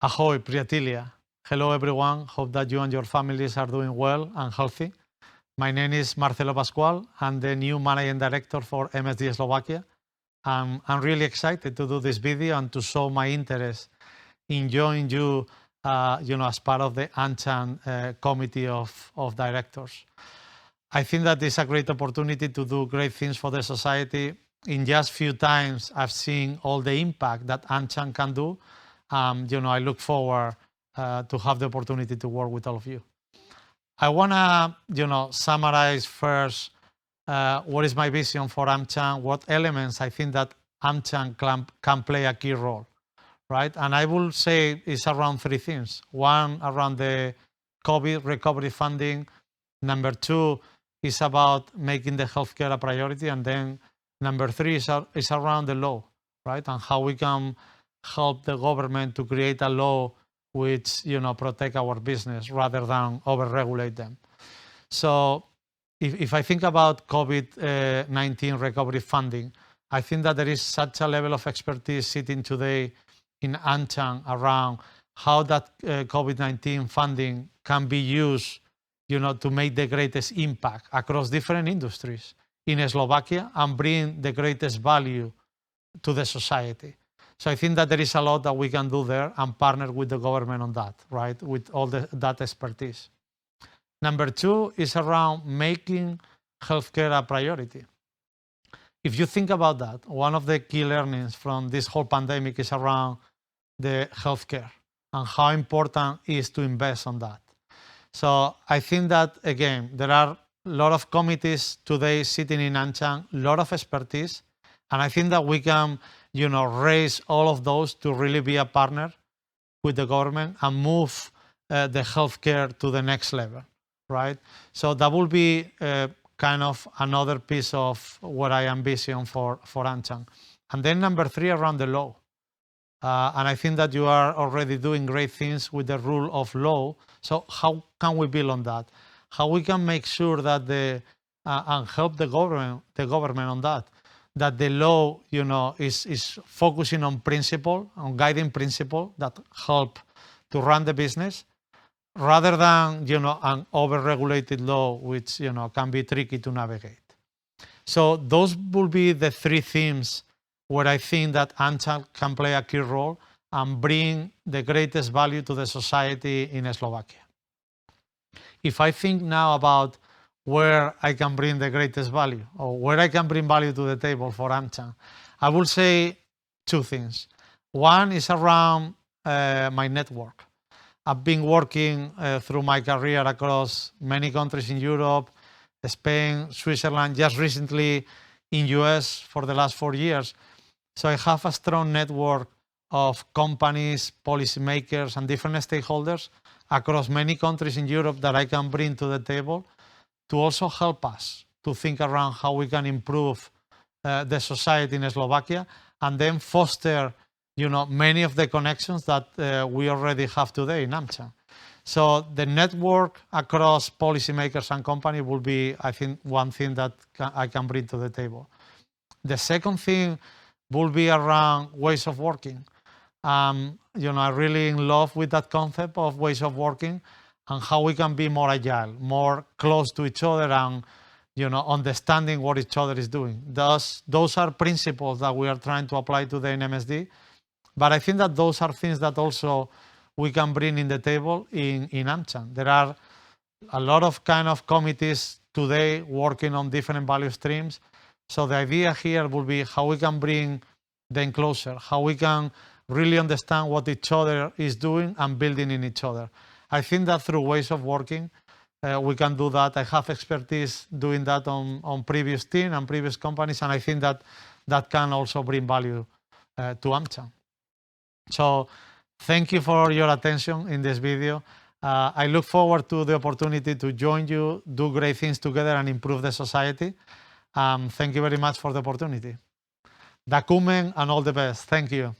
Ahoy, Priatilia. Hello, everyone. Hope that you and your families are doing well and healthy. My name is Marcelo Pascual. I'm the new Managing Director for MSD Slovakia. I'm really excited to do this video and to show my interest in joining you, as part of the ANCHAN Committee of Directors. I think that it's a great opportunity to do great things for the society. In just few times, I've seen all the impact that ANCHAN can do. I look forward to have the opportunity to work with all of you. I want to, summarize first what is my vision for AmCham, what elements I think that AmCham can play a key role, right? And I will say it's around three things. One, around the COVID recovery funding. Number two is about making the healthcare a priority. And then number three is around the law, right? And how we can help the government to create a law which protect our business rather than over-regulate them. So if I think about COVID-19 recovery funding, I think that there is such a level of expertise sitting today in ANCHAN around how that COVID-19 funding can be used to make the greatest impact across different industries in Slovakia and bring the greatest value to the society. So I think that there is a lot that we can do there and partner with the government on that, right, with all that expertise. Number two is around making healthcare a priority. If you think about that, one of the key learnings from this whole pandemic is around the healthcare and how important it is to invest on that. So I think that, again, there are a lot of committees today sitting in ANCHAN, a lot of expertise, and I think that we can raise all of those to really be a partner with the government and move the healthcare to the next level, right? So that will be kind of another piece of what I envision for ANCHAN. And then number three, around the law. And I think that you are already doing great things with the rule of law. So how can we build on that? How we can make sure that and help the government on that the law, is focusing on principle, on guiding principle that help to run the business, rather than, an over-regulated law, which, can be tricky to navigate. So those will be the three themes where I think that ANCHAN can play a key role and bring the greatest value to the society in Slovakia. If I think now about where I can bring the greatest value, or where I can bring value to the table for AmCham, I will say two things. One is around my network. I've been working through my career across many countries in Europe, Spain, Switzerland, just recently in US for the last 4 years. So I have a strong network of companies, policymakers, and different stakeholders across many countries in Europe that I can bring to the table to also help us to think around how we can improve the society in Slovakia and then foster, many of the connections that we already have today in AmCham. So the network across policymakers and companies will be, I think, one thing that I can bring to the table. The second thing will be around ways of working. I'm really in love with that concept of ways of working and how we can be more agile, more close to each other and, understanding what each other is doing. Those are principles that we are trying to apply today in MSD. But I think that those are things that also we can bring in the table in AmCham. There are a lot of kind of committees today working on different value streams. So the idea here will be how we can bring them closer, how we can really understand what each other is doing and building in each other. I think that through ways of working, we can do that. I have expertise doing that on previous teams and previous companies, and I think that can also bring value to AmCham. So thank you for your attention in this video. I look forward to the opportunity to join you, do great things together, and improve the society. Thank you very much for the opportunity. Dohme and all the best. Thank you.